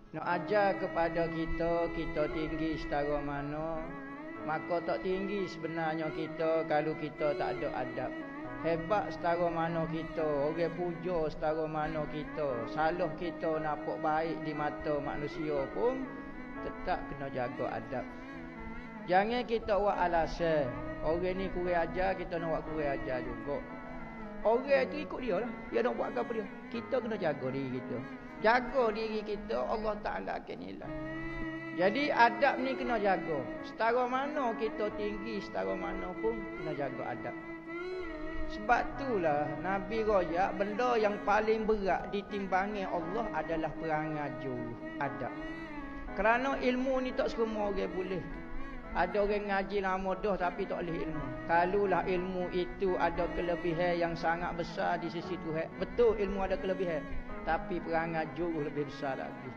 Nak ajar kepada kita, kita tinggi setara mana, maka tak tinggi sebenarnya kita kalau kita tak ada adab. Hebat setara mana kita, orang puja setara mana kita, salah kita nampak baik di mata manusia pun tetap kena jaga adab. Jangan kita buat alasan, orang ni kurang ajar, kita nak buat kurang ajar juga. Orang tu ikut dia lah, dia nak buat apa dia. Kita kena jaga diri kita. Jaga diri kita, Allah Ta'ala akan nilai. Jadi adab ni kena jaga. Setara mana kita tinggi, setara mana pun kena jaga adab. Sebab itulah Nabi royak benda yang paling berat ditimbangi Allah adalah perangai juru, adab. Kerana ilmu ni tak semua orang boleh. Ada orang ngaji lama dah tapi tak boleh ilmu. Kalulah ilmu itu ada kelebihan yang sangat besar di sisi Tuhan. Betul ilmu ada kelebihan, tapi perangai juru lebih besar lagi.